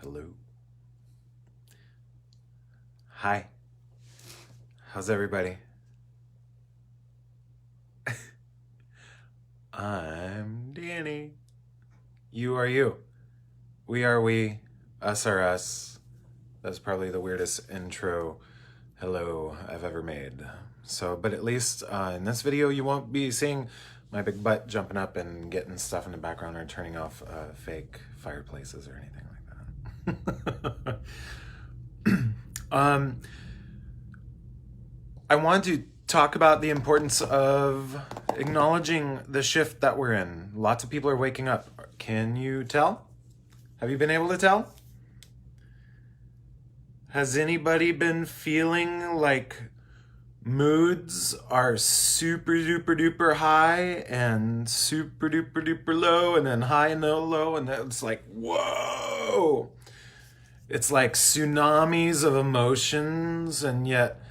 Hello. Hi. How's everybody? I'm Danny. You are you. We are we. Us are us. That's probably the weirdest intro hello I've ever made. But at least in this video, you won't be seeing my big butt jumping up and getting stuff in the background or turning off fake fireplaces or anything like that. I want to talk about the importance of acknowledging the shift that we're in. Lots of people are waking up. Can you tell? Have you been able to tell? Has anybody been feeling like moods are super duper duper high and super duper duper low and then high and low and then it's like, whoa! It's like tsunamis of emotions, and yet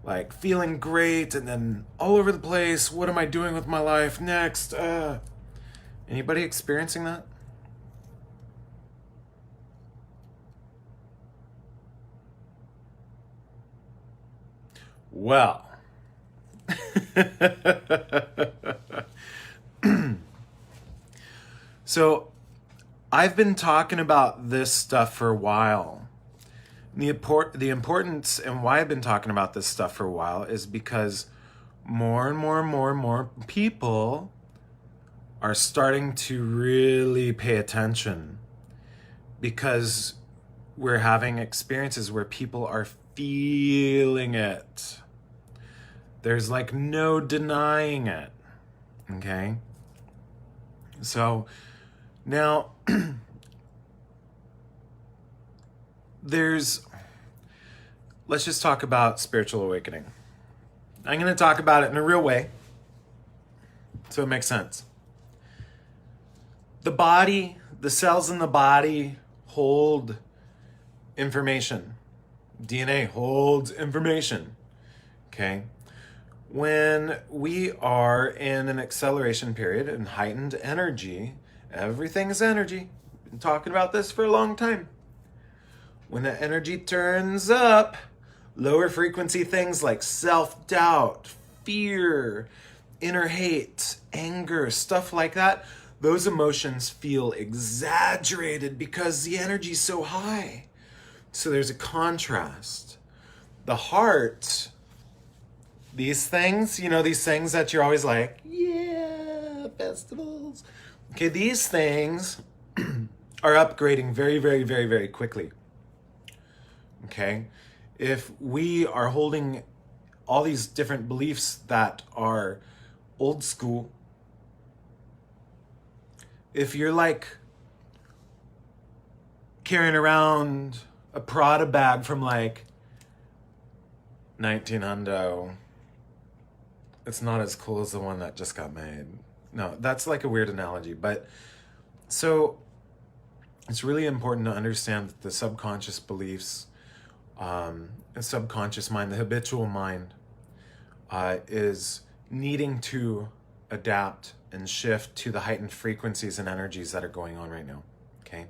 like feeling great and then all over the place. What am I doing with my life next? Anybody experiencing that? Well, so I've been talking about this stuff for a while. The importance and why I've been talking about this stuff for a while is because more and more and more and more people are starting to really pay attention, because we're having experiences where people are feeling it. There's like no denying it. Okay? So now let's just talk about spiritual awakening. I'm going to talk about it in a real way so it makes sense. The body, the cells in the body hold information. DNA holds information. Okay? When we are in an acceleration period and heightened energy, everything is energy. Been talking about this for a long time. When the energy turns up, lower frequency things like self-doubt, fear, inner hate, anger, stuff like that, those emotions feel exaggerated because the energy's so high. So there's a contrast. The heart, these things that you're always like, yeah, festivals. Okay, these things are upgrading very, very, very, very quickly. Okay? If we are holding all these different beliefs that are old school, if you're like carrying around a Prada bag from like 1900, it's not as cool as the one that just got made. No, that's like a weird analogy, but so it's really important to understand that the subconscious beliefs, the subconscious mind, the habitual mind, is needing to adapt and shift to the heightened frequencies and energies that are going on right now. Okay,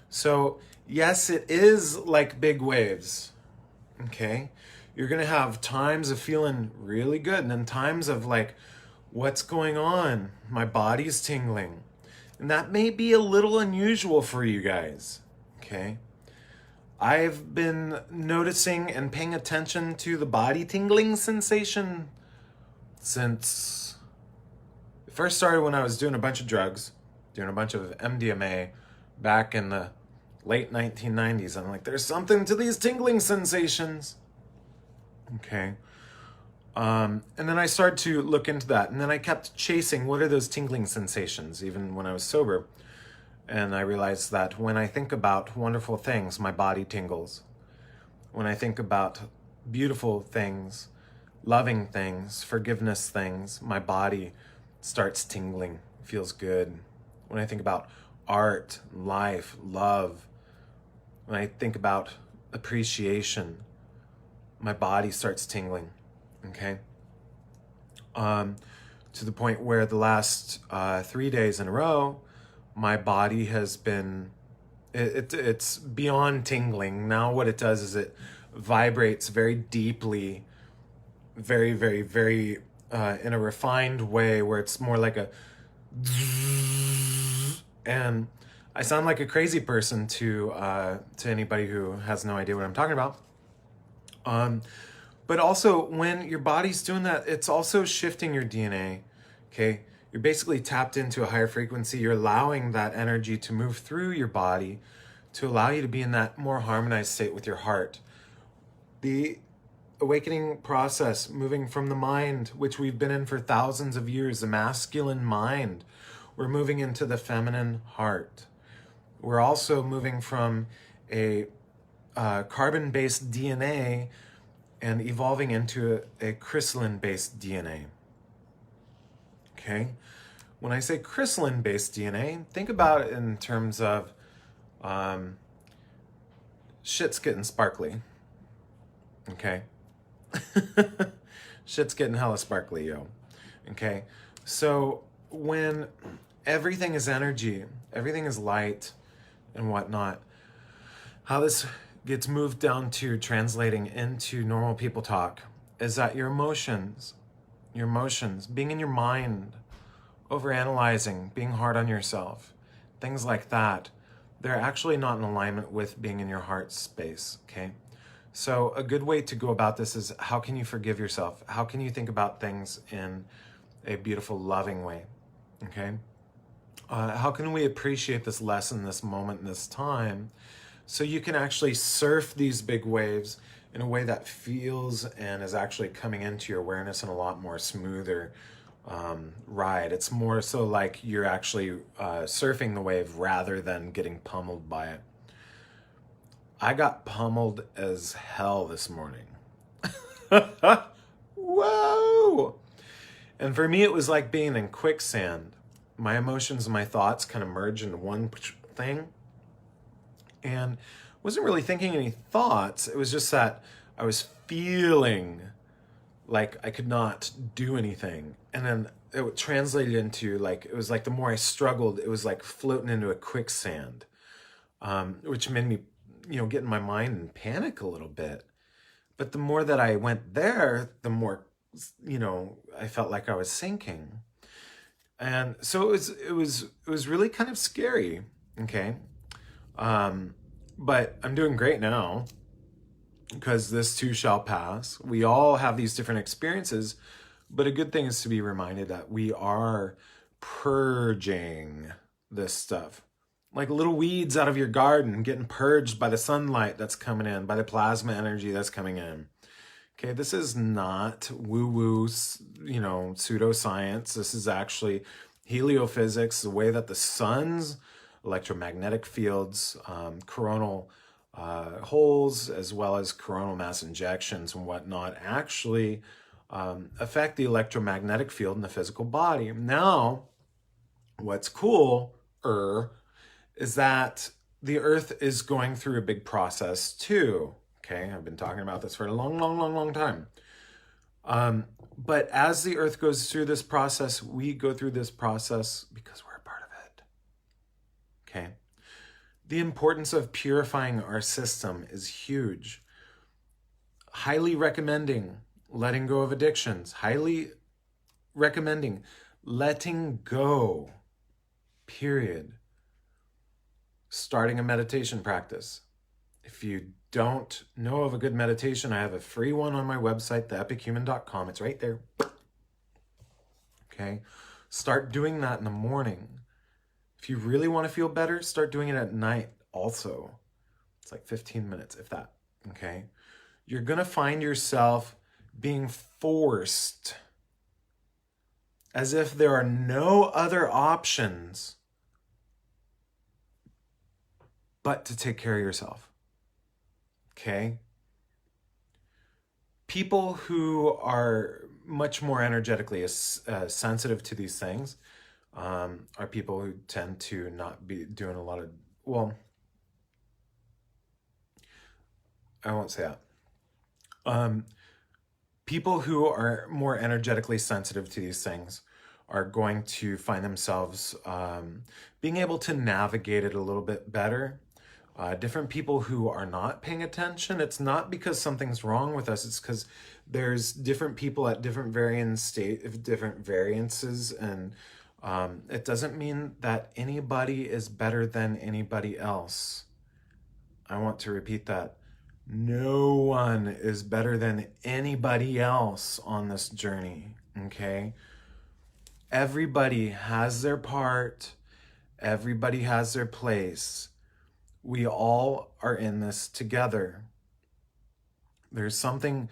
so yes, it is like big waves. Okay, you're gonna have times of feeling really good and then times of like, what's going on? My body's tingling. And that may be a little unusual for you guys. Okay, I've been noticing and paying attention to the body tingling sensation since it first started when I was doing a bunch of drugs, doing a bunch of MDMA back in the late 1990s. I'm like, there's something to these tingling sensations. Okay. And then I started to look into that, and then I kept chasing what are those tingling sensations, even when I was sober. And I realized that when I think about wonderful things, my body tingles. When I think about beautiful things, loving things, forgiveness things, my body starts tingling, feels good. When I think about art, life, love, when I think about appreciation, my body starts tingling. Okay? To the point where the last 3 days in a row, my body has been It's beyond tingling. Now what it does is it vibrates very deeply, very, very, very in a refined way where it's more like a and I sound like a crazy person to anybody who has no idea what I'm talking about. But also when your body's doing that, it's also shifting your DNA. Okay, you're basically tapped into a higher frequency. You're allowing that energy to move through your body to allow you to be in that more harmonized state with your heart. The awakening process, moving from the mind, which we've been in for thousands of years, the masculine mind, we're moving into the feminine heart. We're also moving from a carbon-based DNA and evolving into a crystalline-based DNA. Okay? When I say crystalline-based DNA, think about it in terms of shit's getting sparkly. Okay? Shit's getting hella sparkly, yo. Okay? So when everything is energy, everything is light and whatnot, how this gets moved down to translating into normal people talk is that your emotions, being in your mind, overanalyzing, being hard on yourself, things like that, they're actually not in alignment with being in your heart space, okay? So a good way to go about this is, how can you forgive yourself? How can you think about things in a beautiful, loving way, okay? How can we appreciate this lesson, this moment, this time, so you can actually surf these big waves in a way that feels and is actually coming into your awareness in a lot more smoother ride. It's more so like you're actually surfing the wave rather than getting pummeled by it. I got pummeled as hell this morning. Whoa! And for me, it was like being in quicksand. My emotions and my thoughts kind of merge into one thing. And wasn't really thinking any thoughts. It was just that I was feeling like I could not do anything. And then it translated into like, it was like the more I struggled, it was like floating into a quicksand, which made me, get in my mind and panic a little bit. But the more that I went there, the more, I felt like I was sinking. And so it was really kind of scary. Okay. But I'm doing great now because this too shall pass. We all have these different experiences, but a good thing is to be reminded that we are purging this stuff. Like little weeds out of your garden getting purged by the sunlight that's coming in, by the plasma energy that's coming in. Okay, this is not woo-woo, pseudoscience. This is actually heliophysics, the way that the sun's electromagnetic fields, coronal holes, as well as coronal mass injections and whatnot, actually affect the electromagnetic field in the physical body. Now, what's cool is that the Earth is going through a big process too. Okay, I've been talking about this for a long time. But as the Earth goes through this process, we go through this process because we're a part of it. Okay. The importance of purifying our system is huge. Highly recommending letting go of addictions. Highly recommending letting go, period. Starting a meditation practice. If you don't know of a good meditation, I have a free one on my website, theepichuman.com. It's right there. Okay. Start doing that in the morning. If you really want to feel better, start doing it at night also. It's like 15 minutes, if that, okay? You're going to find yourself being forced, as if there are no other options but to take care of yourself, okay? People who are much more energetically sensitive to these things are people who tend to not be doing a lot of, well, I won't say that. People who are more energetically sensitive to these things are going to find themselves being able to navigate it a little bit better. different people who are not paying attention. It's not because something's wrong with us. It's because there's different people at different different variances, and it doesn't mean that anybody is better than anybody else. I want to repeat that. No one is better than anybody else on this journey, okay? Everybody has their part. Everybody has their place. We all are in this together. There's something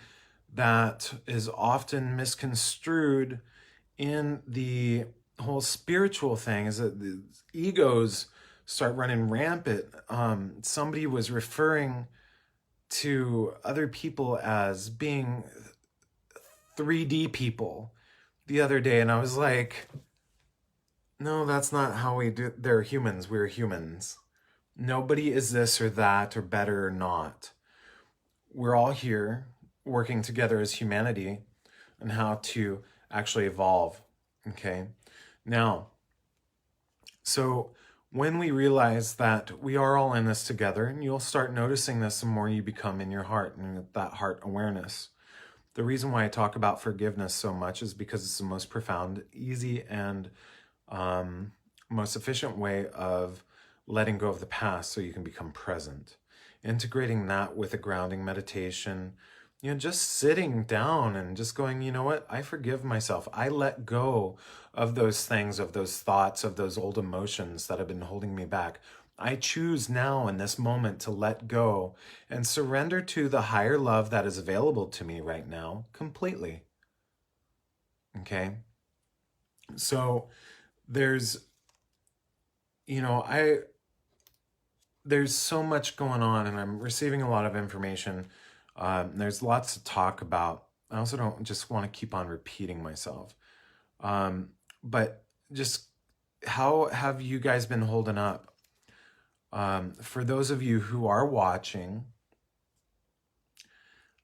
that is often misconstrued in the whole spiritual thing, is that the egos start running rampant. Somebody was referring to other people as being 3D people the other day, and I was like, no, that's not how we do. They're humans. We're humans. Nobody is this or that or better or not. We're all here working together as humanity on how to actually evolve. Okay. Now, so when we realize that we are all in this together, and you'll start noticing this the more you become in your heart and that heart awareness. The reason why I talk about forgiveness so much is because it's the most profound, easy, and most efficient way of letting go of the past so you can become present. Integrating that with a grounding meditation, just sitting down and just going, you know what, I forgive myself. I let go of those things, of those thoughts, of those old emotions that have been holding me back. I choose now in this moment to let go and surrender to the higher love that is available to me right now completely. Okay? So there's, there's so much going on, and I'm receiving a lot of information. There's lots to talk about. I also don't just want to keep on repeating myself. But just how have you guys been holding up? For those of you who are watching,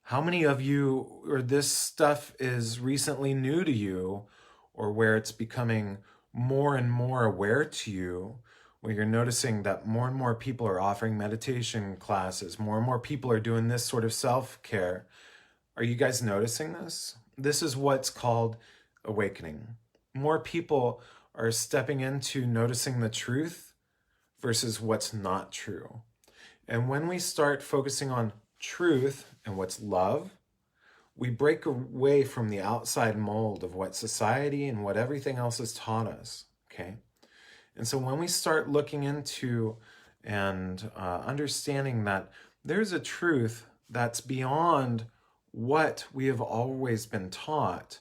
how many of you, or this stuff is recently new to you, or where it's becoming more and more aware to you, where you're noticing that more and more people are offering meditation classes, more and more people are doing this sort of self-care. Are you guys noticing this? This is what's called awakening. More people are stepping into noticing the truth versus what's not true. And when we start focusing on truth and what's love, we break away from the outside mold of what society and what everything else has taught us, okay? And so when we start looking into and understanding that there's a truth that's beyond what we have always been taught,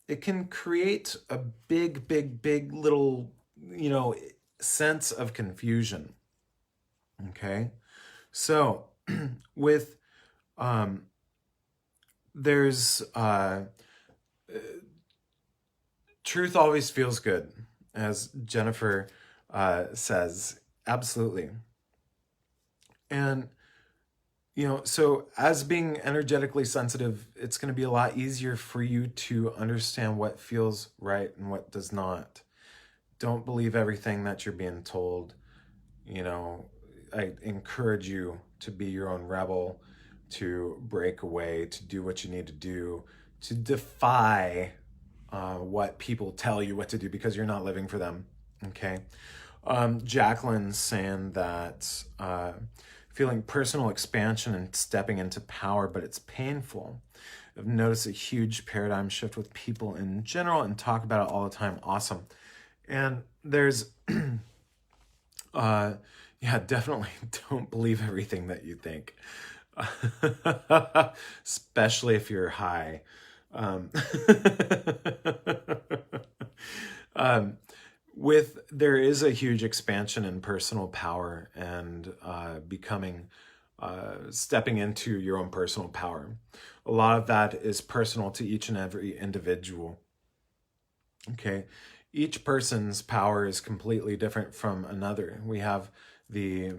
it can create a big, big, big little, sense of confusion, okay? So with, there's, truth always feels good, as Jennifer says, absolutely. And, so as being energetically sensitive, it's going to be a lot easier for you to understand what feels right and what does not. Don't believe everything that you're being told. I encourage you to be your own rebel, to break away, to do what you need to do, to defy what people tell you what to do because you're not living for them, okay? Jacqueline's saying that feeling personal expansion and stepping into power, but it's painful. I've noticed a huge paradigm shift with people in general and talk about it all the time. Awesome. And there's, definitely don't believe everything that you think, especially if you're high. There is a huge expansion in personal power and stepping into your own personal power. A lot of that is personal to each and every individual. Okay. Each person's power is completely different from another. We have the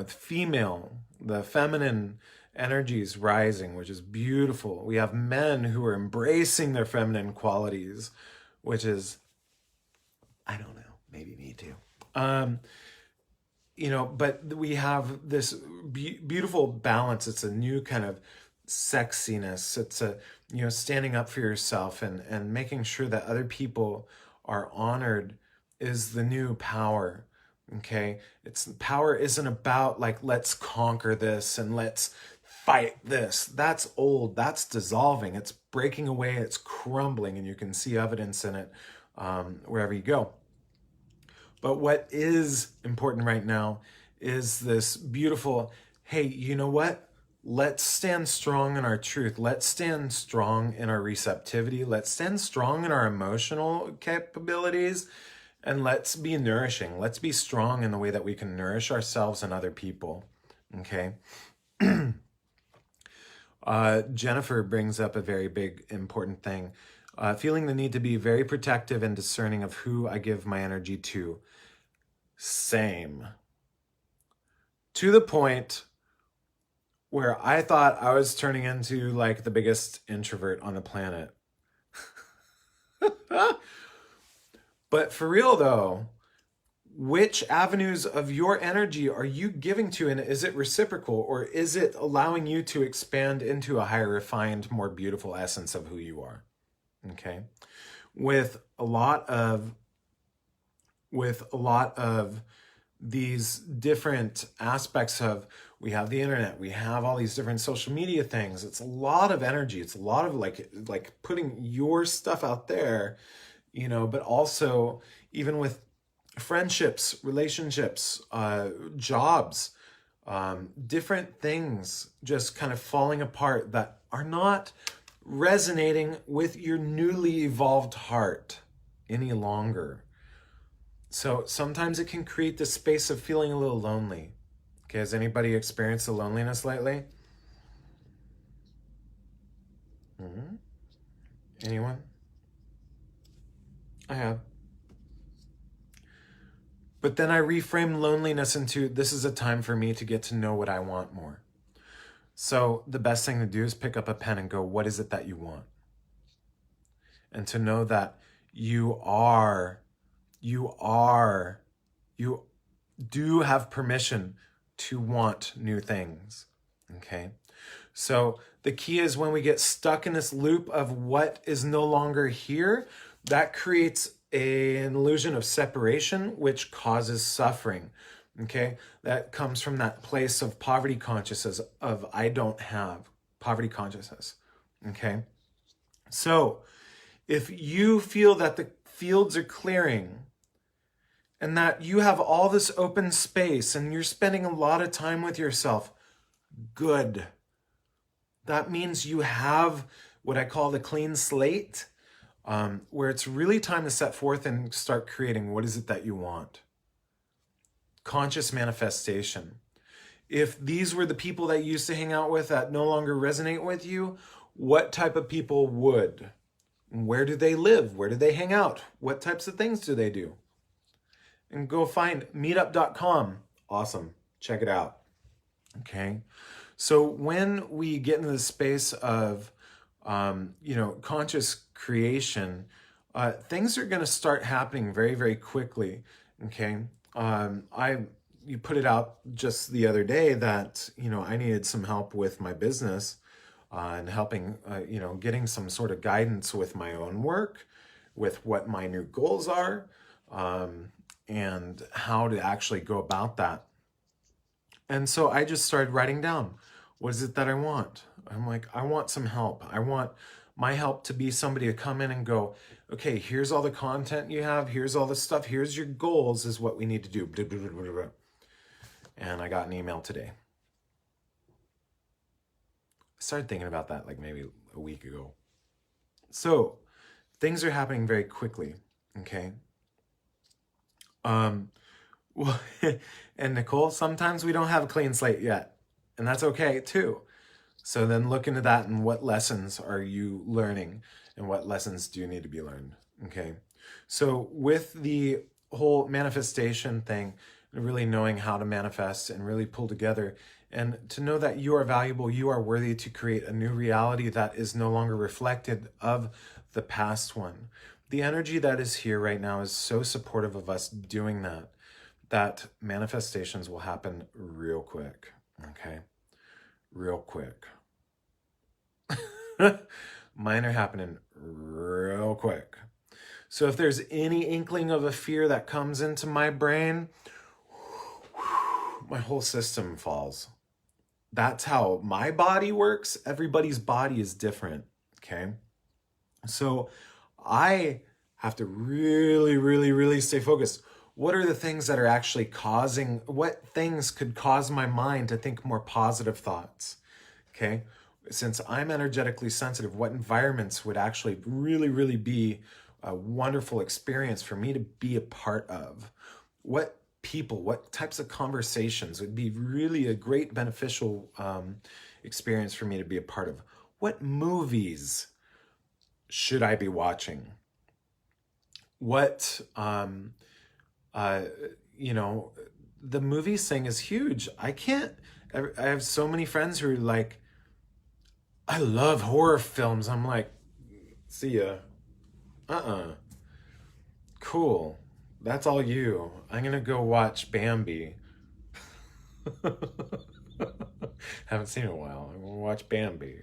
female, the feminine energies rising, which is beautiful. We have men who are embracing their feminine qualities, which is, I don't know, maybe me too. but we have this beautiful balance. It's a new kind of sexiness. It's a, standing up for yourself and making sure that other people are honored is the new power. Okay. Power isn't about like, let's conquer this and let's fight this. That's old. That's dissolving. It's breaking away. It's crumbling, and you can see evidence in it wherever you go. But what is important right now is this beautiful, hey, you know what? Let's stand strong in our truth. Let's stand strong in our receptivity. Let's stand strong in our emotional capabilities. And let's be nourishing. Let's be strong in the way that we can nourish ourselves and other people. Okay? Jennifer brings up a very big, important thing. Feeling the need to be very protective and discerning of who I give my energy to. Same. To the point where I thought I was turning into like the biggest introvert on the planet. But for real though, which avenues of your energy are you giving to, and is it reciprocal, or is it allowing you to expand into a higher, refined, more beautiful essence of who you are? Okay. With a lot of these different aspects of, we have the internet, we have all these different social media things. It's a lot of energy. It's a lot of like putting your stuff out there, but also even with friendships, relationships, jobs, different things just kind of falling apart that are not resonating with your newly evolved heart any longer. So sometimes it can create this space of feeling a little lonely. Okay, has anybody experienced the loneliness lately? Anyone? I have. But then I reframed loneliness into, this is a time for me to get to know what I want more. So the best thing to do is pick up a pen and go, what is it that you want? And to know that you do have permission to want new things. Okay. So the key is when we get stuck in this loop of what is no longer here, that creates an illusion of separation, which causes suffering. Okay. That comes from that place of poverty consciousness, of I don't have, poverty consciousness. Okay. So if you feel that the fields are clearing and that you have all this open space and you're spending a lot of time with yourself, good. That means you have what I call the clean slate, where it's really time to set forth and start creating what is it that you want. Conscious manifestation. If these were the people that you used to hang out with that no longer resonate with you, what type of people would? Where do they live? Where do they hang out? What types of things do they do? And go find meetup.com. Awesome. Check it out. Okay. So when we get into the space of, conscious creation, things are going to start happening very, very quickly. Okay. You put it out just the other day that, I needed some help with my business, and helping, getting some sort of guidance with my own work, with what my new goals are, and how to actually go about that. And so I just started writing down, what is it that I want? I'm like, I want some help. I want my help to be somebody to come in and go, okay, here's all the content you have. Here's all the stuff. Here's your goals is what we need to do. And I got an email today. I started thinking about that like maybe a week ago. So things are happening very quickly. Okay. Well, and Nicole, sometimes we don't have a clean slate yet, and that's okay too. So then look into that, and what lessons are you learning, and what lessons do you need to be learned? Okay. So with the whole manifestation thing, really knowing how to manifest and really pull together, and to know that you are valuable, you are worthy to create a new reality that is no longer reflected of the past one. The energy that is here right now is so supportive of us doing that. that manifestations will happen real quick, okay? Real quick. Mine are happening real quick. So if there's any inkling of a fear that comes into my brain, my whole system falls. That's how my body works. Everybody's body is different, okay? So I have to really, really, really stay focused. What are the things that are actually causing, what things could cause my mind to think more positive thoughts, okay? Since I'm energetically sensitive, what environments would actually really, really be a wonderful experience for me to be a part of? What people, what types of conversations would be really a great beneficial experience for me to be a part of? What movies should I be watching? What, you know, the movies thing is huge. I have so many friends who are like, I love horror films. I'm like, see ya. Cool. That's all you. I'm gonna go watch Bambi. Haven't seen it in a while. I'm gonna watch Bambi.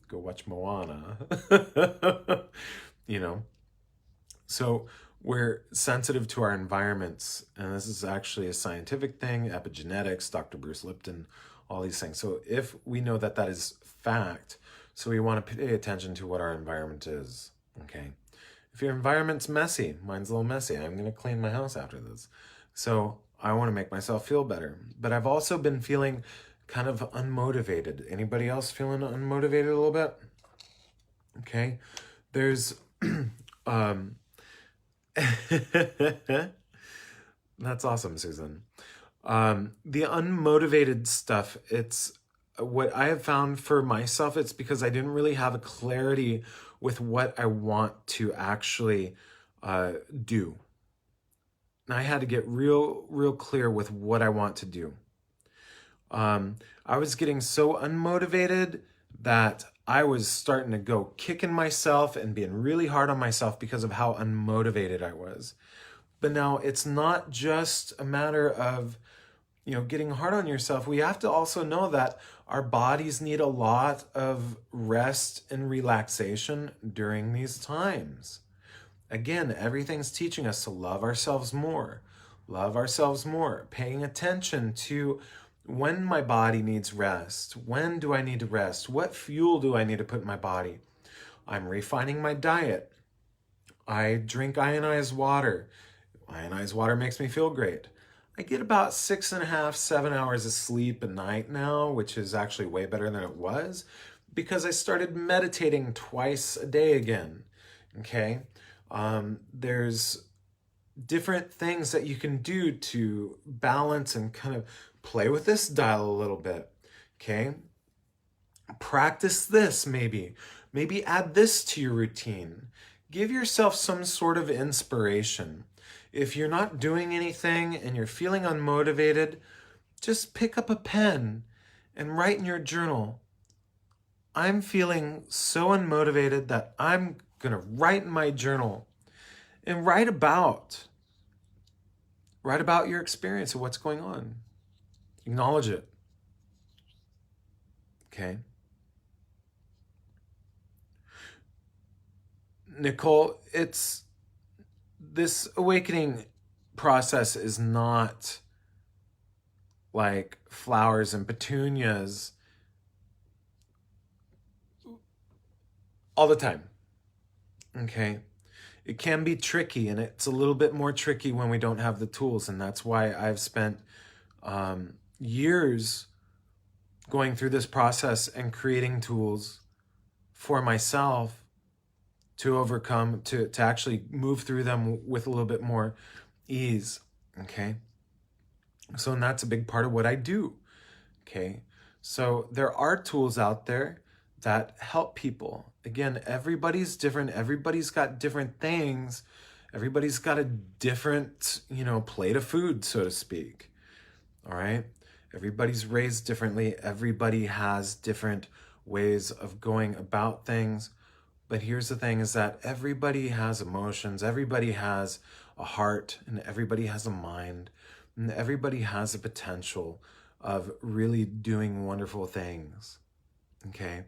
Go watch Moana. You know? So we're sensitive to our environments, and this is actually a scientific thing, epigenetics, Dr. Bruce Lipton, all these things. So if we know that that is fact, so we want to pay attention to what our environment is, okay? If your environment's messy, mine's a little messy, I'm going to clean my house after this. So I want to make myself feel better. But I've also been feeling kind of unmotivated. Anybody else feeling unmotivated a little bit? Okay. There's, that's awesome, Susan. The unmotivated stuff, it's what I have found for myself, it's because I didn't really have a clarity with what I want to actually do. And I had to get real clear with what I want to do. I was getting so unmotivated that I was starting to go kicking myself and being really hard on myself because of how unmotivated I was. But now it's not just a matter of, you know, getting hard on yourself. We have to also know that our bodies need a lot of rest and relaxation during these times. Again, everything's teaching us to love ourselves more, paying attention to when my body needs rest. When do I need to rest? What fuel do I need to put in my body? I'm refining my diet. I drink ionized water. Ionized water makes me feel great. I get about 6.5, 7 hours of sleep a night now, which is actually way better than it was because I started meditating twice a day again, okay? There's different things that you can do to balance and kind of play with this dial a little bit, okay? Practice this maybe. Maybe add this to your routine. Give yourself some sort of inspiration. If you're not doing anything and you're feeling unmotivated, just pick up a pen and write in your journal, I'm feeling so unmotivated that I'm going to write in my journal and write about your experience of what's going on. Acknowledge it. Okay? Nicole, this awakening process is not like flowers and petunias all the time, okay? It can be tricky, and it's a little bit more tricky when we don't have the tools, and that's why I've spent years going through this process and creating tools for myself to overcome, to actually move through them with a little bit more ease, okay? So, and that's a big part of what I do, okay? So there are tools out there that help people. Again, everybody's different. Everybody's got different things. Everybody's got a different, plate of food, so to speak, all right? Everybody's raised differently. Everybody has different ways of going about things. But here's the thing is that everybody has emotions. Everybody has a heart, and everybody has a mind, and everybody has a potential of really doing wonderful things, okay?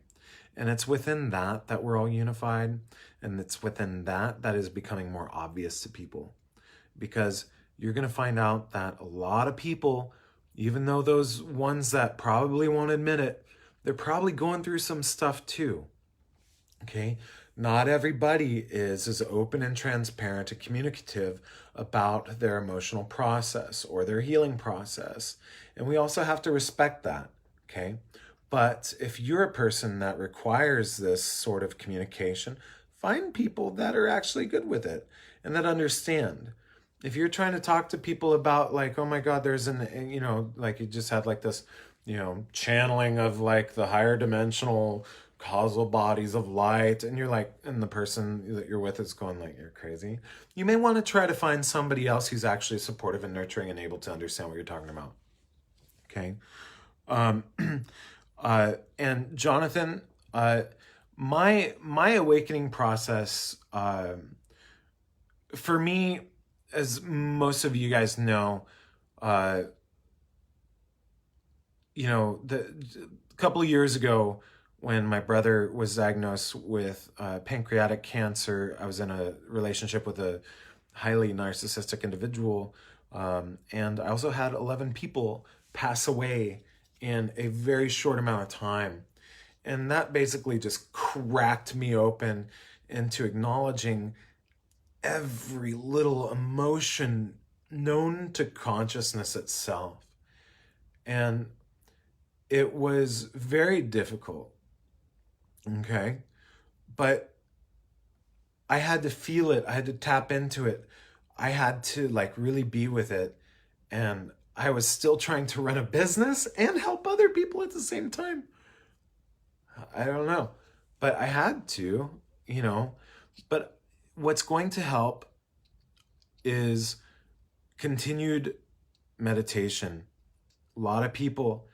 And it's within that that we're all unified, and it's within that that is becoming more obvious to people. Because you're going to find out that a lot of people, even though those ones that probably won't admit it, they're probably going through some stuff too, okay? Not everybody is as open and transparent and communicative about their emotional process or their healing process. And we also have to respect that, okay? But if you're a person that requires this sort of communication, find people that are actually good with it and that understand. If you're trying to talk to people about like, oh my God, there's an, you know, like you just had like this, you know, channeling of like the higher dimensional causal bodies of light, and you're like, and the person that you're with is going like, you're crazy. You may want to try to find somebody else who's actually supportive and nurturing and able to understand what you're talking about. Okay. And Jonathan, my awakening process, for me, as most of you guys know, you know, a couple of years ago, when my brother was diagnosed with pancreatic cancer, I was in a relationship with a highly narcissistic individual, and I also had 11 people pass away in a very short amount of time. And that basically just cracked me open into acknowledging every little emotion known to consciousness itself. And it was very difficult, okay? But I had to feel it. I had to tap into it. I had to like really be with it. And I was still trying to run a business and help other people at the same time. I don't know, but I had to, you know. But what's going to help is continued meditation. A lot of people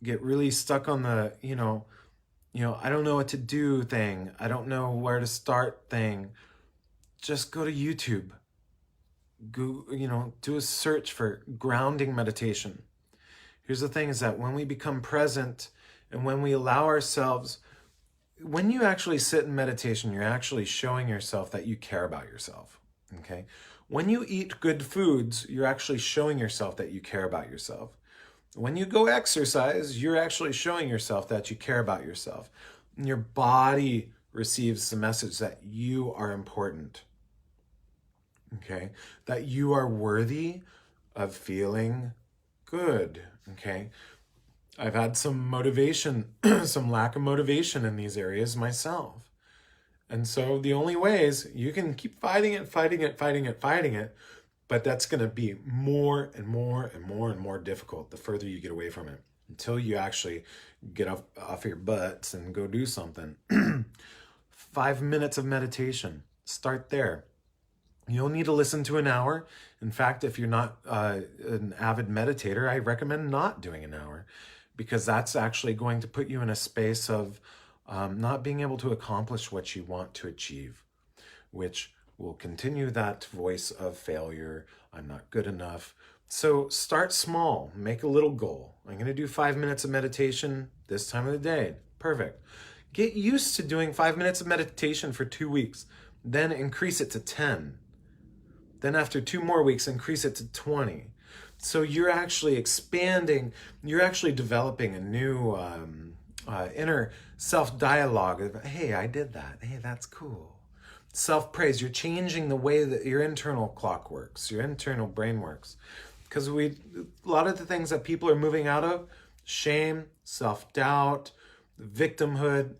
get really stuck on the, you know, I don't know what to do thing. I don't know where to start thing. Just go to YouTube. Go, you know, do a search for grounding meditation. Here's the thing is that when we become present and when we allow ourselves, when you actually sit in meditation, you're actually showing yourself that you care about yourself, okay? When you eat good foods, you're actually showing yourself that you care about yourself. When you go exercise, you're actually showing yourself that you care about yourself. And your body receives the message that you are important, okay? That you are worthy of feeling good, okay? I've had some motivation, some lack of motivation in these areas myself. And so the only way is you can keep fighting it, but that's going to be more and more difficult the further you get away from it, until you actually get off your butts and go do something. 5 minutes of meditation. Start there. You don't need to listen to an hour. In fact, if you're not an avid meditator, I recommend not doing an hour, because that's actually going to put you in a space of not being able to accomplish what you want to achieve, which will continue that voice of failure. I'm not good enough. So start small, make a little goal. I'm going to do 5 minutes of meditation this time of the day. Perfect. Get used to doing 5 minutes of meditation for 2 weeks, then increase it to 10. Then after 2 more weeks, increase it to 20. So you're actually expanding, you're actually developing a new inner self-dialogue of, hey, I did that. Hey, that's cool. Self-praise, you're changing the way that your internal clock works, your internal brain works. Because a lot of the things that people are moving out of, shame, self-doubt, victimhood,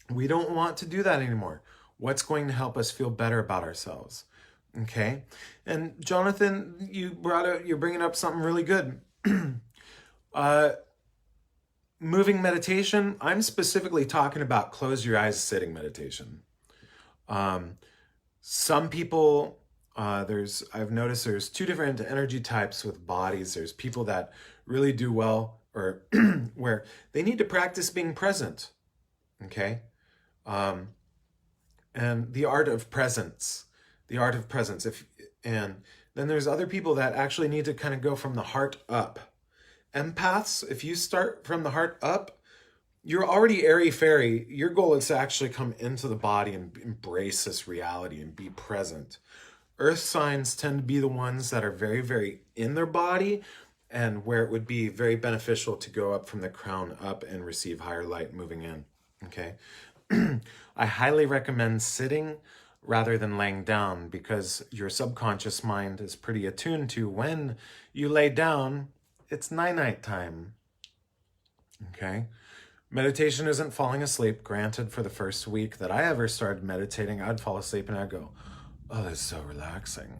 we don't want to do that anymore. What's going to help us feel better about ourselves? Okay. And Jonathan, you're bringing up something really good. Moving meditation, I'm specifically talking about close your eyes sitting meditation. Some people, I've noticed there's 2 different energy types with bodies. There's people that really do well, or where they need to practice being present. Okay. And the art of presence. the art of presence. And then there's other people that actually need to kind of go from the heart up. Empaths, if you start from the heart up, you're already airy-fairy. Your goal is to actually come into the body and embrace this reality and be present. Earth signs tend to be the ones that are very, very in their body, and where it would be very beneficial to go up from the crown up and receive higher light moving in, okay? I highly recommend sitting rather than laying down, because your subconscious mind is pretty attuned to when you lay down, it's night-night time, okay? Meditation isn't falling asleep. Granted, for the first week that I ever started meditating, I'd fall asleep and I'd go, oh, this is so relaxing.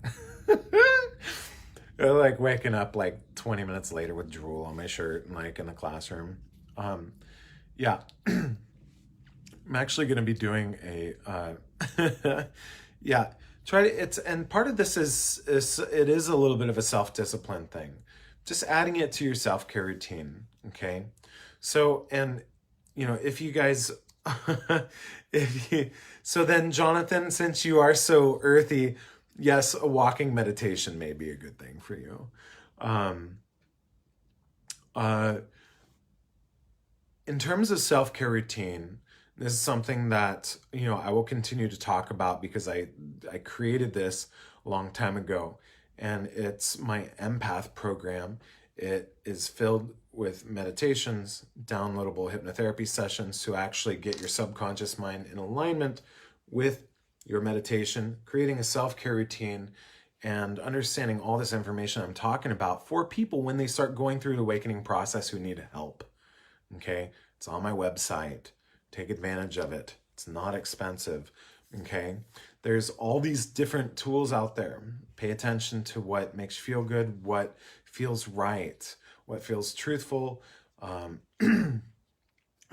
Like waking up like 20 minutes later with drool on my shirt and like in the classroom. Yeah. I'm actually going to be doing a, yeah, and part of this is it is a little bit of a self-discipline thing. Just adding it to your self-care routine, okay? So, and, you know, if you guys, so then Jonathan, since you are so earthy, yes, a walking meditation may be a good thing for you. In terms of self-care routine, this is something that, you know, I will continue to talk about because I created this a long time ago, and it's my empath program. It is filled with meditations, downloadable hypnotherapy sessions to actually get your subconscious mind in alignment with your meditation, creating a self-care routine, and understanding all this information I'm talking about for people when they start going through the awakening process who need help. Okay? It's on my website. Take advantage of it. It's not expensive. Okay? There's all these different tools out there. Pay attention to what makes you feel good, what feels right, what feels truthful.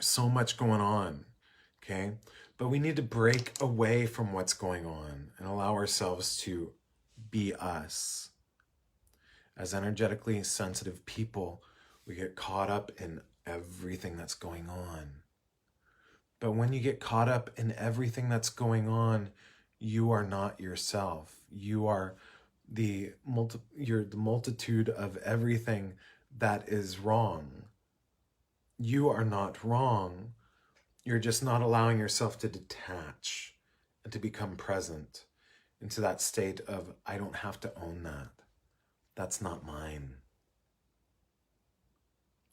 So much going on, okay? But we need to break away from what's going on and allow ourselves to be us. As energetically sensitive people, we get caught up in everything that's going on. But when you get caught up in everything that's going on, you are not yourself. You are you're the multitude of everything that is wrong. You are not wrong. You're just not allowing yourself to detach and to become present into that state of, I don't have to own that. That's not mine.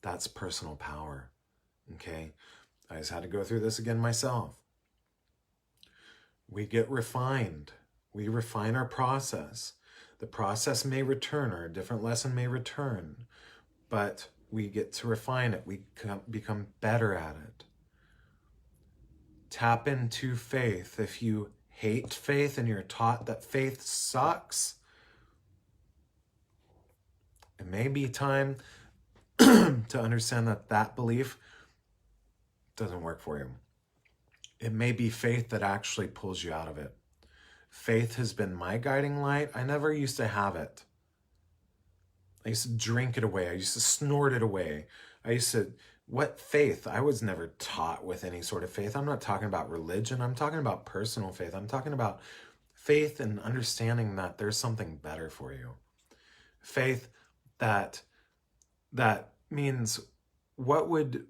That's personal power, okay? I just had to go through this again myself. We get refined. We refine our process. The process may return, or a different lesson may return, but we get to refine it. We become better at it. Tap into faith. If you hate faith and you're taught that faith sucks, it may be time to understand that that belief doesn't work for you. It may be faith that actually pulls you out of it. Faith has been my guiding light. I never used to have it. I used to drink it away. I used to snort it away. What faith? I was never taught with any sort of faith. I'm not talking about religion. I'm talking about personal faith. I'm talking about faith and understanding that there's something better for you. Faith that means what would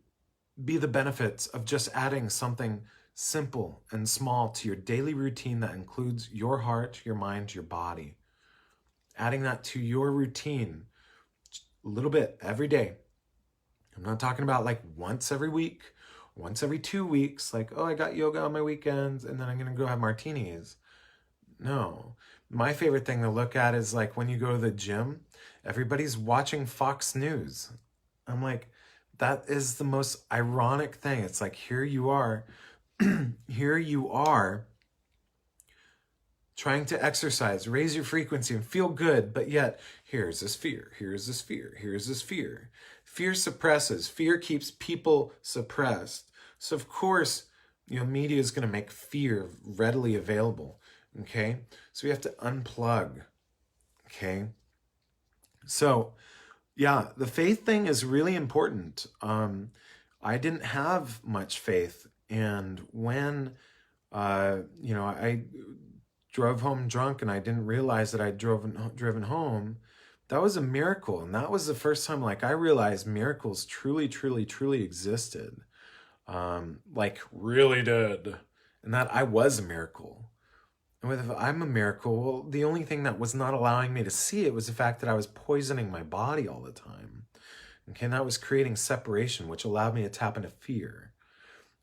be the benefits of just adding something simple and small to your daily routine that includes your heart, your mind, your body. Adding that to your routine a little bit every day. I'm not talking about like once every week, once every 2 weeks, like, oh, I got yoga on my weekends and then I'm going to go have martinis. No. My favorite thing to look at is like when you go to the gym, everybody's watching Fox News. I'm like, that is the most ironic thing. It's like, here you are trying to exercise, raise your frequency and feel good, but yet here's this fear, here's this fear, here's this fear. Fear suppresses. Fear keeps people suppressed. So of course, media is going to make fear readily available, okay? So we have to unplug, okay? So yeah, the faith thing is really important. I didn't have much faith, and when I drove home drunk and I didn't realize that I'd driven home, that was a miracle. And that was the first time like I realized miracles truly, truly, truly existed. Like really did. And that I was a miracle. And if I'm a miracle, well, the only thing that was not allowing me to see it was the fact that I was poisoning my body all the time. Okay, and that was creating separation, which allowed me to tap into fear.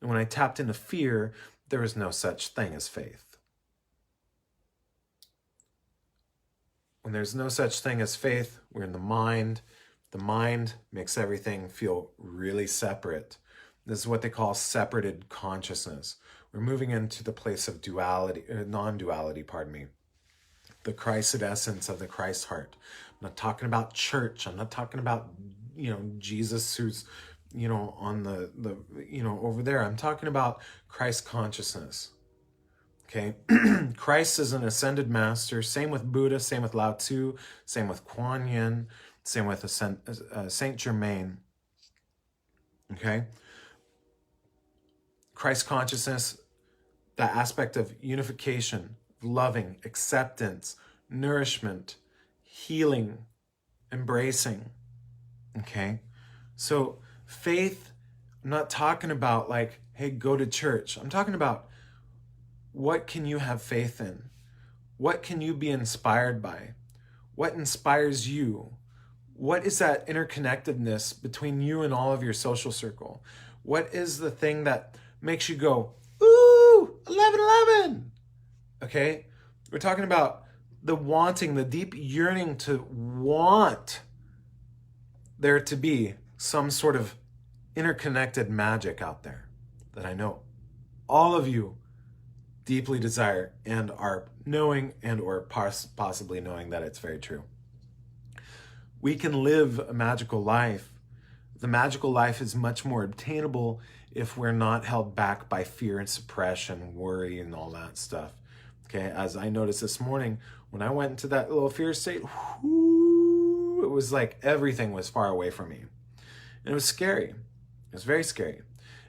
And when I tapped into fear, there was no such thing as faith. When there's no such thing as faith, we're in the mind. The mind makes everything feel really separate. This is what they call separated consciousness. We're moving into the place of duality, non-duality, pardon me. The Christed essence of the Christ heart. I'm not talking about church. I'm not talking about, Jesus who's, on the over there. I'm talking about Christ consciousness. Okay. Christ is an ascended master. Same with Buddha, same with Lao Tzu, same with Kuan Yin, same with Saint Germain. Okay. Christ consciousness, that aspect of unification, loving, acceptance, nourishment, healing, embracing. Okay. So faith, I'm not talking about like, hey, go to church. I'm talking about what can you have faith in? What can you be inspired by? What inspires you? What is that interconnectedness between you and all of your social circle? What is the thing that makes you go, ooh, 11:11? Okay? We're talking about the wanting, the deep yearning to want there to be some sort of interconnected magic out there that I know all of you deeply desire and are knowing and or possibly knowing that it's very true. We can live a magical life. The magical life is much more obtainable if we're not held back by fear and suppression, worry, and all that stuff. Okay, as I noticed this morning, when I went into that little fear state, it was like everything was far away from me. And it was scary. It was very scary.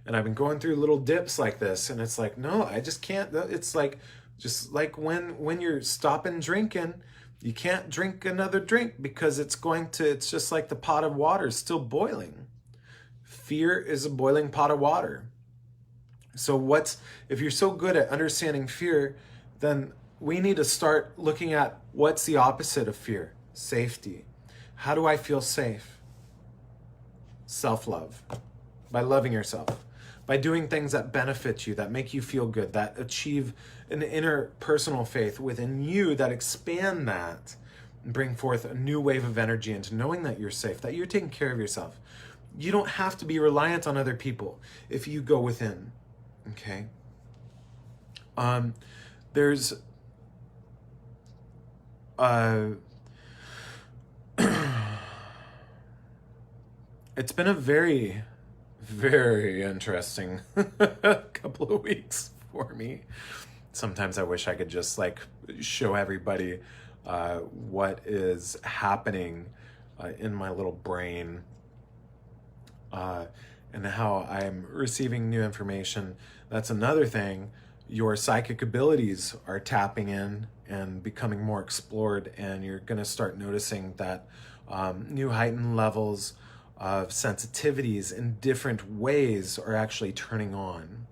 And I've been going through little dips like this, and it's like, no, I just can't. It's like, just like when you're stopping drinking, you can't drink another drink because it's just like the pot of water is still boiling. Fear is a boiling pot of water. So if you're so good at understanding fear, then we need to start looking at what's the opposite of fear? Safety. How do I feel safe? Self-love. By loving yourself. By doing things that benefit you, that make you feel good, that achieve an inner personal faith within you, that expand that and bring forth a new wave of energy into knowing that you're safe, that you're taking care of yourself. You don't have to be reliant on other people if you go within, okay? There's it's been a very, very interesting couple of weeks for me. Sometimes I wish I could just like show everybody what is happening in my little brain and how I'm receiving new information. That's another thing. Your psychic abilities are tapping in and becoming more explored, and you're going to start noticing that new heightened levels of sensitivities in different ways are actually turning on.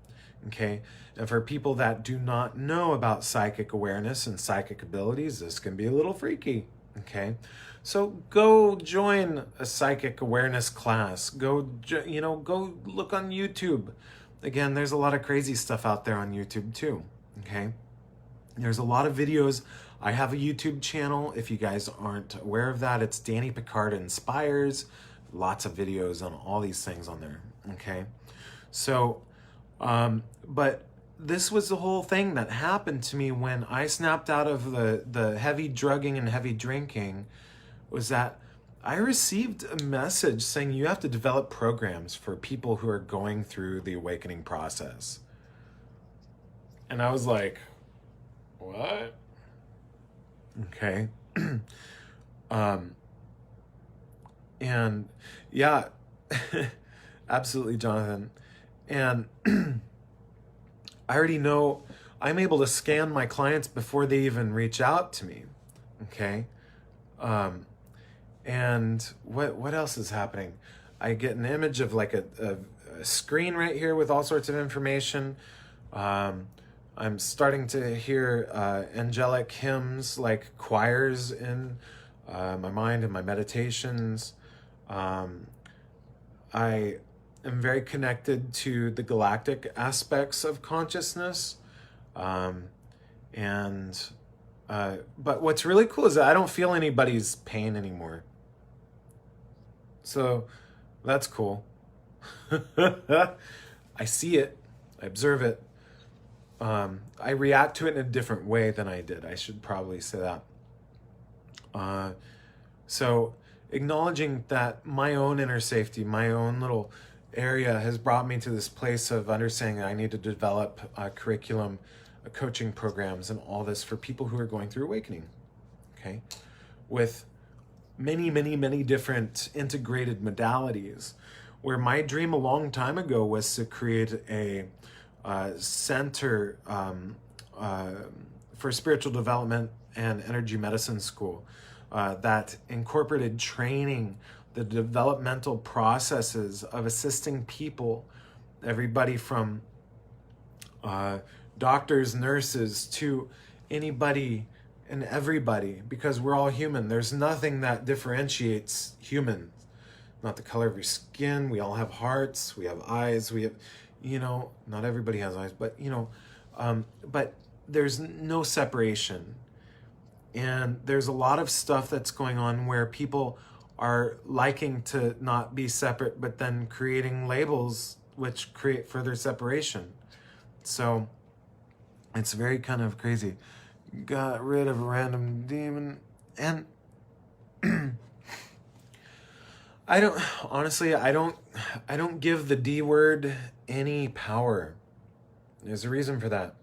Okay, and for people that do not know about psychic awareness and psychic abilities, this can be a little freaky. Okay, so go join a psychic awareness class. Go look on YouTube. Again, there's a lot of crazy stuff out there on YouTube too. Okay, there's a lot of videos. I have a YouTube channel. If you guys aren't aware of that, it's Danny Picard Inspires. Lots of videos on all these things on there. Okay, so but this was the whole thing that happened to me when I snapped out of the heavy drugging and heavy drinking, was that I received a message saying you have to develop programs for people who are going through the awakening process. And I was like, what? Okay. And yeah, absolutely, Jonathan. And I already know I'm able to scan my clients before they even reach out to me. Okay. And what else is happening? I get an image of like a screen right here with all sorts of information. I'm starting to hear angelic hymns like choirs in my mind and my meditations. I am very connected to the galactic aspects of consciousness. And but what's really cool is that I don't feel anybody's pain anymore. So that's cool. I see it, I observe it. I react to it in a different way than I did. I should probably say that. So acknowledging that my own inner safety, my own little area has brought me to this place of understanding that I need to develop a curriculum, coaching programs, and all this for people who are going through awakening. Okay, with many, many, many different integrated modalities, where my dream a long time ago was to create a center for spiritual development and energy medicine school that incorporated training, the developmental processes of assisting people, everybody from doctors, nurses, to anybody and everybody, because we're all human. There's nothing that differentiates humans. Not the color of your skin. We all have hearts. We have eyes. We have, not everybody has eyes, but, but there's no separation. And there's a lot of stuff that's going on where people are liking to not be separate, but then creating labels which create further separation. So it's very kind of crazy. Got rid of a random demon. And I don't give the D word any power. There's a reason for that.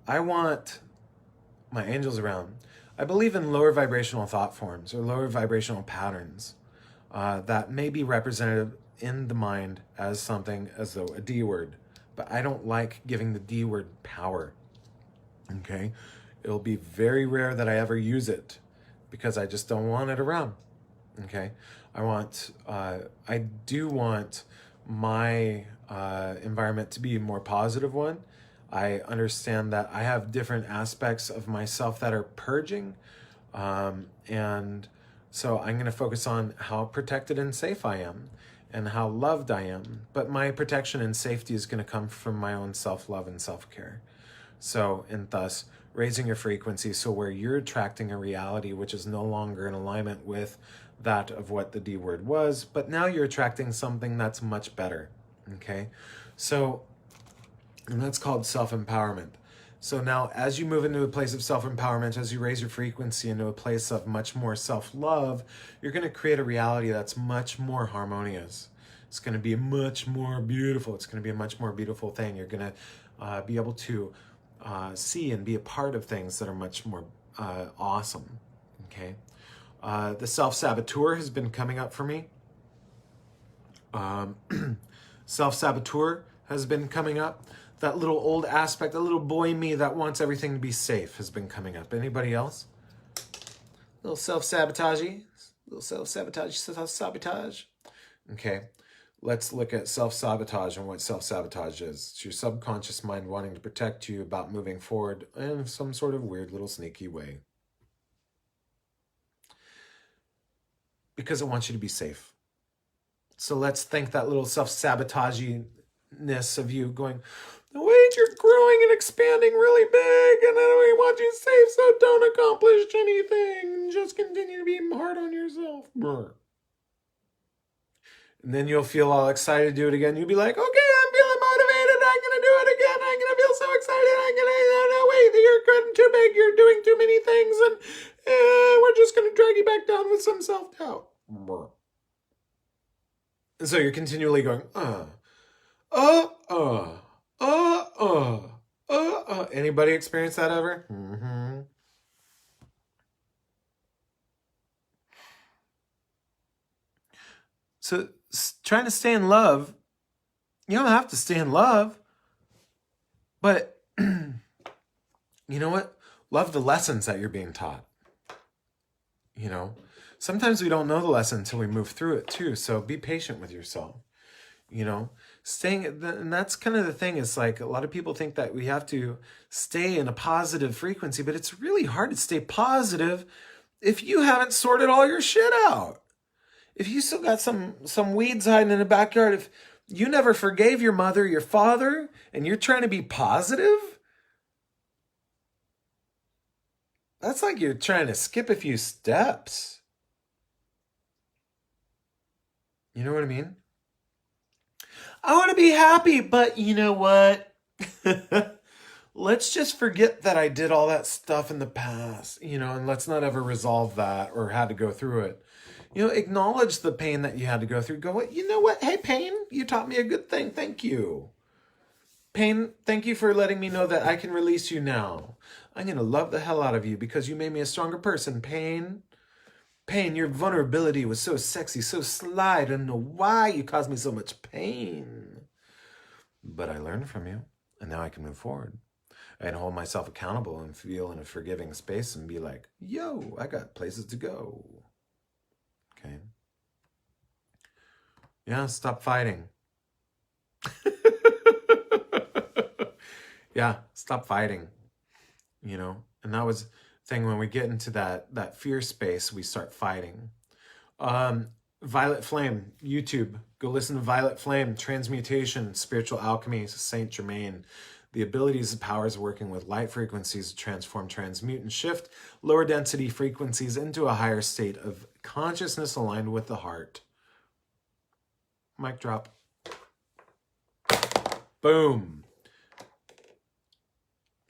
I want my angels around. I believe in lower vibrational thought forms or lower vibrational patterns that may be represented in the mind as something as though a D word, but I don't like giving the D word power. Okay? It'll be very rare that I ever use it because I just don't want it around. Okay? I do want my environment to be a more positive one. I understand that I have different aspects of myself that are purging. And so I'm going to focus on how protected and safe I am and how loved I am. But my protection and safety is going to come from my own self-love and self-care. So, and thus, raising your frequency so where you're attracting a reality which is no longer in alignment with that of what the D word was, but now you're attracting something that's much better. Okay? So, and that's called self-empowerment. So now as you move into a place of self-empowerment, as you raise your frequency into a place of much more self-love, you're going to create a reality that's much more harmonious. It's going to be much more beautiful. It's going to be a much more beautiful thing. You're going to be able to see and be a part of things that are much more awesome. Okay? The self-saboteur has been coming up for me. Self-saboteur has been coming up. That little old aspect, that little boy in me that wants everything to be safe has been coming up. Anybody else? Little self-sabotagey? Little self-sabotage? Okay. Let's look at self-sabotage and what self-sabotage is. It's your subconscious mind wanting to protect you about moving forward in some sort of weird little sneaky way. Because it wants you to be safe. So let's think that little self-sabotaginess of you going, wait, you're growing and expanding really big, and then we want you safe, so don't accomplish anything. Just continue to be hard on yourself. And then you'll feel all excited to do it again. You'll be like, okay, I'm feeling motivated. I'm going to do it again. I'm going to feel so excited. I'm going to, no, wait, you're getting too big. You're doing too many things, and we're just going to drag you back down with some self-doubt. And so you're continually going, Anybody experience that ever? Mm-hmm. So trying to stay in love, you don't have to stay in love, but you know what? Love the lessons that you're being taught. You know, sometimes we don't know the lesson until we move through it too. So be patient with yourself. You know, and that's kind of the thing, is like a lot of people think that we have to stay in a positive frequency, but it's really hard to stay positive if you haven't sorted all your shit out. If you still got some weeds hiding in the backyard, if you never forgave your mother, your father, and you're trying to be positive, that's like you're trying to skip a few steps. You know what I mean? I want to be happy, but you know what? Let's just forget that I did all that stuff in the past, and let's not ever resolve that or had to go through it. Acknowledge the pain that you had to go through. Go, you know what? Hey, pain, you taught me a good thing. Thank you. Pain, thank you for letting me know that I can release you now. I'm going to love the hell out of you because you made me a stronger person. Pain, your vulnerability was so sexy, so sly. I don't know why you caused me so much pain. But I learned from you, and now I can move forward. I can hold myself accountable and feel in a forgiving space and be like, yo, I got places to go. Okay. Yeah, stop fighting. Yeah, stop fighting. And that was the thing, when we get into that fear space, we start fighting. Violet Flame, YouTube. Go listen to Violet Flame, Transmutation, Spiritual Alchemy, Saint Germain. The abilities and powers working with light frequencies to transform, transmute, and shift lower density frequencies into a higher state of consciousness aligned with the heart. Mic drop. Boom.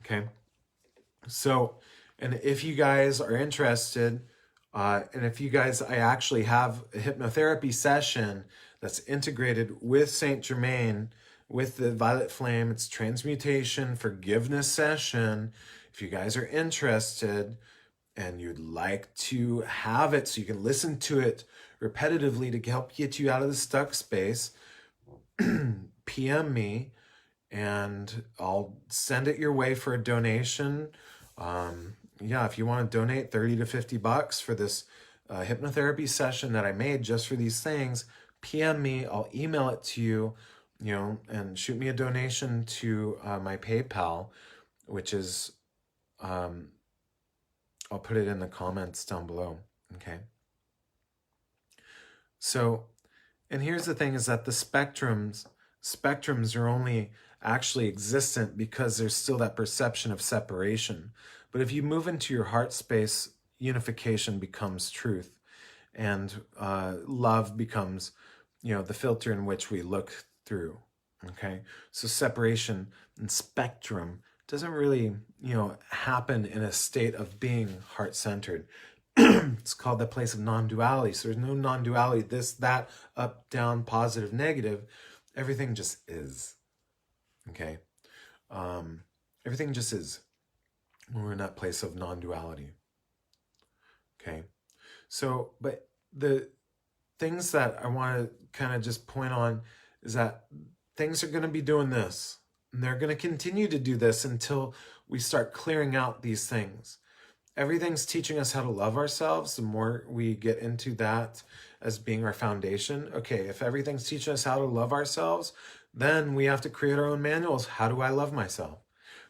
Okay. So, and if you guys are interested, I actually have a hypnotherapy session that's integrated with Saint Germain, with the Violet Flame. It's transmutation, forgiveness session. If you guys are interested and you'd like to have it so you can listen to it repetitively to help get you out of the stuck space, PM me and I'll send it your way for a donation. If you want to donate $30 to $50 for this hypnotherapy session that I made just for these things, PM me. I'll email it to you, and shoot me a donation to my PayPal, which is, I'll put it in the comments down below. Okay. So, and here's the thing, is that the spectrums are only actually existent because there's still that perception of separation. But if you move into your heart space, unification becomes truth, and love becomes, the filter in which we look through. Okay, so separation and spectrum doesn't really, happen in a state of being heart-centered. It's called the place of non-duality. So there's no non-duality, this, that, up, down, positive, negative. Everything just is. Okay. Everything just is when we're in that place of non-duality. Okay. So, but the things that I want to kind of just point on is that things are going to be doing this, and they're going to continue to do this until we start clearing out these things. Everything's teaching us how to love ourselves. The more we get into that as being our foundation. Okay, if everything's teaching us how to love ourselves, then we have to create our own manuals. How do I love myself?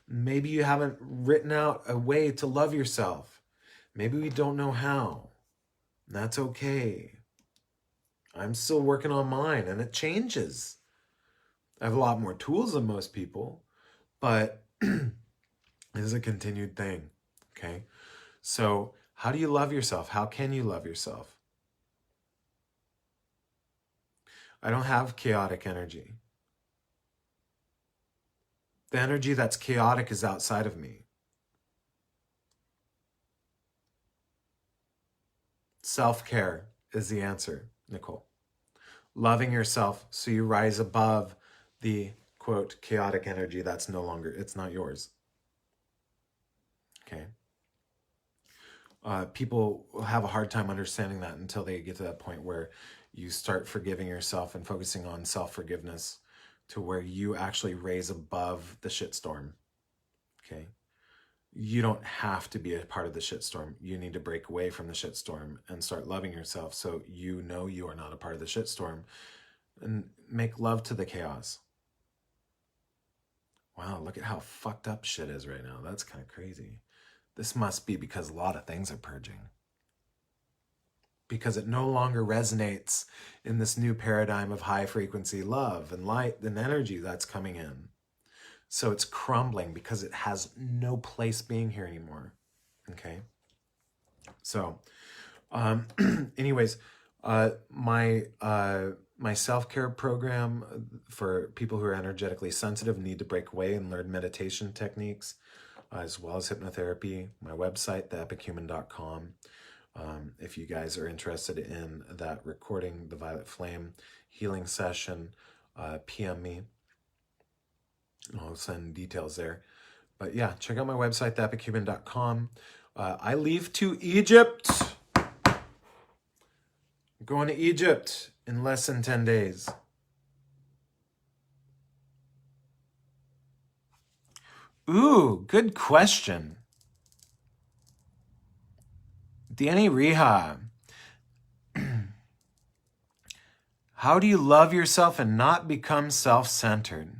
Maybe you haven't written out a way to love yourself. Maybe we don't know how. That's okay. I'm still working on mine, and it changes. I have a lot more tools than most people, but it is a continued thing. Okay. So how do you love yourself? How can you love yourself? I don't have chaotic energy. The energy that's chaotic is outside of me. Self-care is the answer, Nicole. Loving yourself so you rise above the, quote, chaotic energy that's no longer, it's not yours. Okay. People have a hard time understanding that until they get to that point where you start forgiving yourself and focusing on self-forgiveness to where you actually raise above the shitstorm. Okay. you don't have to be a part of the shitstorm. You need to break away from the shitstorm and start loving yourself so you know you are not a part of the shitstorm, and make love to the chaos. Wow, look at how fucked up shit is right now. That's kind of crazy. This must be because a lot of things are purging. Because it no longer resonates in this new paradigm of high frequency love and light and energy that's coming in. So it's crumbling because it has no place being here anymore. Okay. So, anyways, my self-care program for people who are energetically sensitive, need to break away and learn meditation techniques, as well as hypnotherapy. My website, theepichuman.com. If you guys are interested in that recording, the Violet Flame healing session, PM me. I'll send details there. But yeah, check out my website, theepichuman.com. I leave to Egypt. I'm going to Egypt in less than 10 days. Ooh, good question. Danny Riha. How do you love yourself and not become self-centered?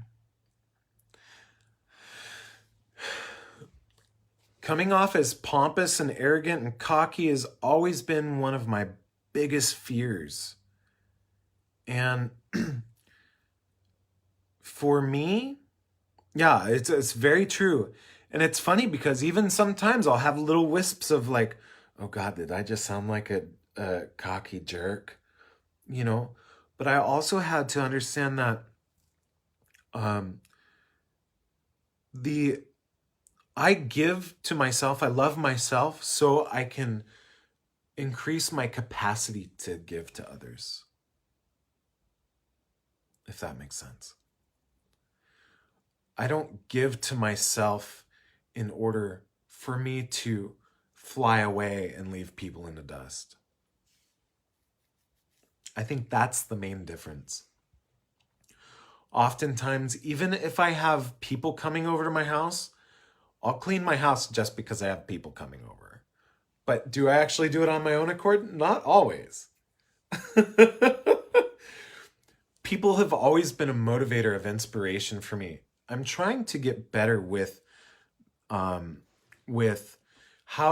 Coming off as pompous and arrogant and cocky has always been one of my biggest fears. And for me, yeah, it's very true. And it's funny because even sometimes I'll have little wisps of like, oh God, did I just sound like a cocky jerk? You know, but I also had to understand that I give to myself, I love myself so I can increase my capacity to give to others. If that makes sense. I don't give to myself in order for me to fly away and leave people in the dust. I think that's the main difference. Oftentimes, even if I have people coming over to my house, I'll clean my house just because I have people coming over. But do I actually do it on my own accord? Not always. People have always been a motivator of inspiration for me. I'm trying to get better with how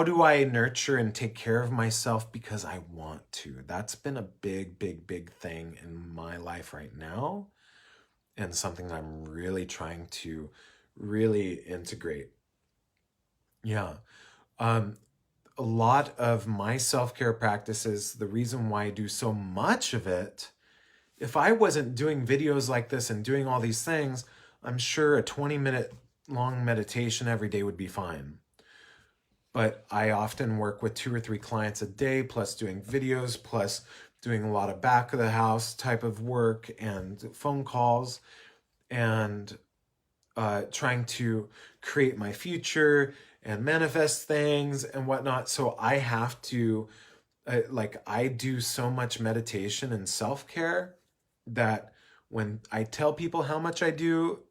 do I nurture and take care of myself because I want to. That's been a big, big, big thing in my life right now, and something that I'm really trying to really integrate. Yeah. A lot of my self-care practices, the reason why I do so much of it, if I wasn't doing videos like this and doing all these things, I'm sure a 20-minute long meditation every day would be fine. But I often work with 2 or 3 clients a day, plus doing videos, plus doing a lot of back of the house type of work and phone calls, and trying to create my future and manifest things and whatnot. So I have to, I do so much meditation and self-care that when I tell people how much I do,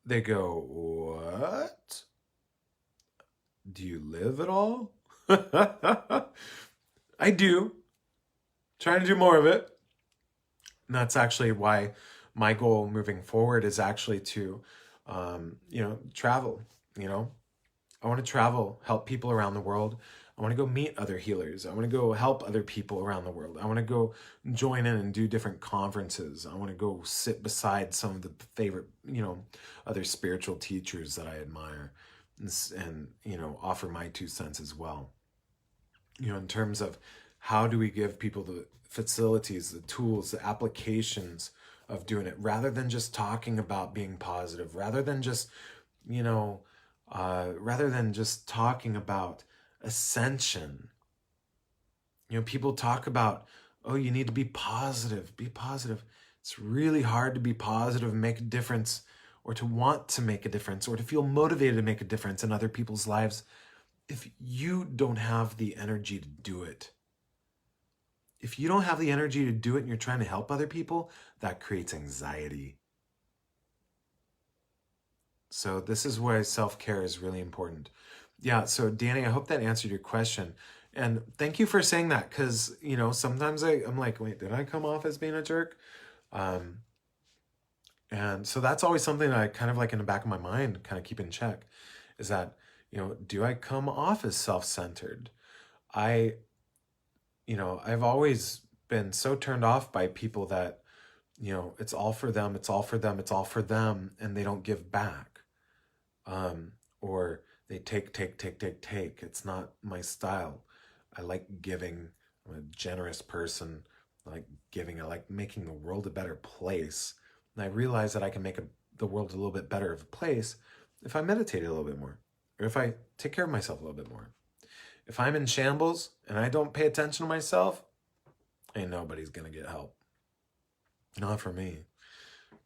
they go, what? Do you live at all? I do. Trying to do more of it. And that's actually why my goal moving forward is actually to, travel, I want to travel, help people around the world. I want to go meet other healers. I want to go help other people around the world. I want to go join in and do different conferences. I want to go sit beside some of the favorite, other spiritual teachers that I admire, and offer my 2 cents as well. In terms of how do we give people the facilities, the tools, the applications of doing it, rather than just talking about being positive, rather than just talking about ascension. People talk about, oh, you need to be positive, be positive. It's really hard to be positive and make a difference, or to want to make a difference, or to feel motivated to make a difference in other people's lives if you don't have the energy to do it. If you don't have the energy to do it and you're trying to help other people, that creates anxiety. So this is why self-care is really important. Yeah, so Danny, I hope that answered your question. And thank you for saying that, because, you know, sometimes I'm like, wait, did I come off as being a jerk? Um, and so that's always something that I kind of like in the back of my mind, kind of keep in check, is that, you know, do I come off as self-centered? I, you know, I've always been so turned off by people that, you know, it's all for them, it's all for them, it's all for them, and they don't give back. Or they take. It's not my style. I like giving. I'm a generous person. I like giving. I like making the world a better place. And I realize that I can make the world a little bit better of a place if I meditate a little bit more, or if I take care of myself a little bit more. If I'm in shambles and I don't pay attention to myself, ain't nobody's gonna get help. Not for me.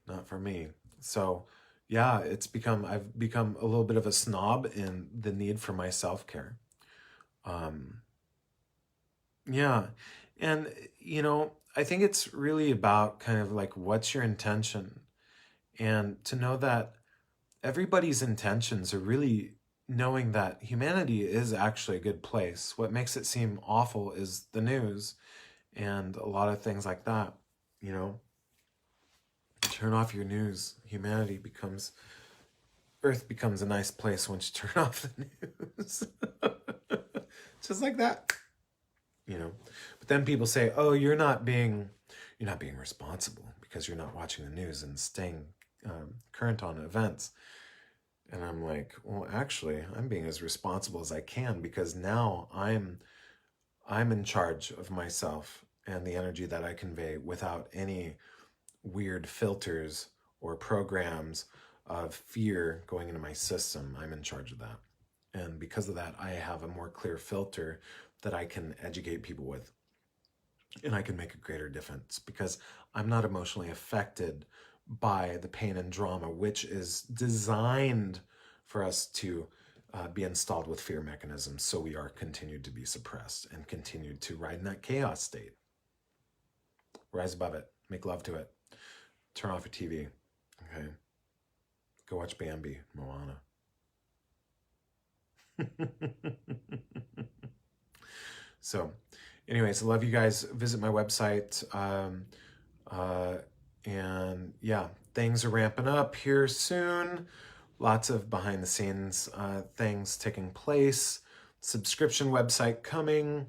Not for me. So, yeah, I've become a little bit of a snob in the need for my self-care. Um, yeah. And, you know, I think it's really about kind of like, what's your intention? And to know that everybody's intentions are really knowing that humanity is actually a good place. What makes it seem awful is the news and a lot of things like that, you know. Turn off your news. Earth becomes a nice place once you turn off the news. Just like that, you know. But then people say, "Oh, you're not being responsible because you're not watching the news and staying current on events." And I'm like, "Well, actually, I'm being as responsible as I can because now I'm in charge of myself and the energy that I convey without any weird filters or programs of fear going into my system. I'm in charge of that. And because of that, I have a more clear filter that I can educate people with. And I can make a greater difference because I'm not emotionally affected by the pain and drama, which is designed for us to be installed with fear mechanisms. So we are continued to be suppressed and continued to ride in that chaos state. Rise above it. Make love to it. Turn off your TV. Okay. Go watch Bambi, Moana. So, anyways, I love you guys. Visit my website. And yeah, things are ramping up here soon. Lots of behind the scenes things taking place. Subscription website coming.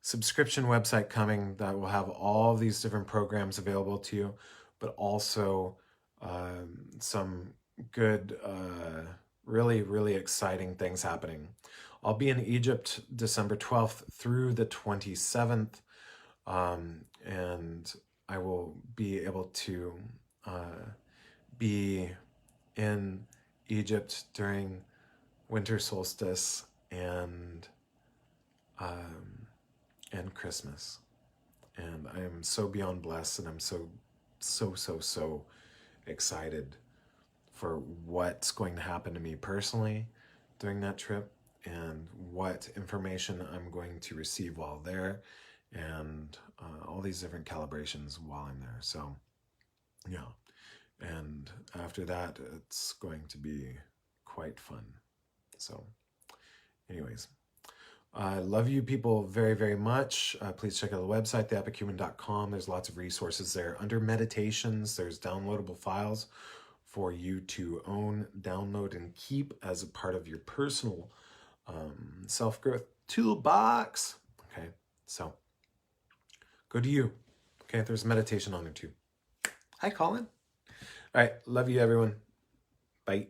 Subscription website coming that will have all these different programs available to you, but also some good, really, really exciting things happening. I'll be in Egypt December 12th through the 27th, and I will be able to be in Egypt during winter solstice and Christmas. And I am so beyond blessed, and I'm so excited for what's going to happen to me personally during that trip and what information I'm going to receive while there, and all these different calibrations while I'm there. So, yeah. And after that, it's going to be quite fun. So, anyways, I love you people very, very much. Please check out the website, theepichuman.com. There's lots of resources there. Under meditations, there's downloadable files for you to own, download, and keep as a part of your personal self-growth toolbox. Okay, so go to you. Okay, there's meditation on there too. Hi, Colin. All right, love you, everyone. Bye.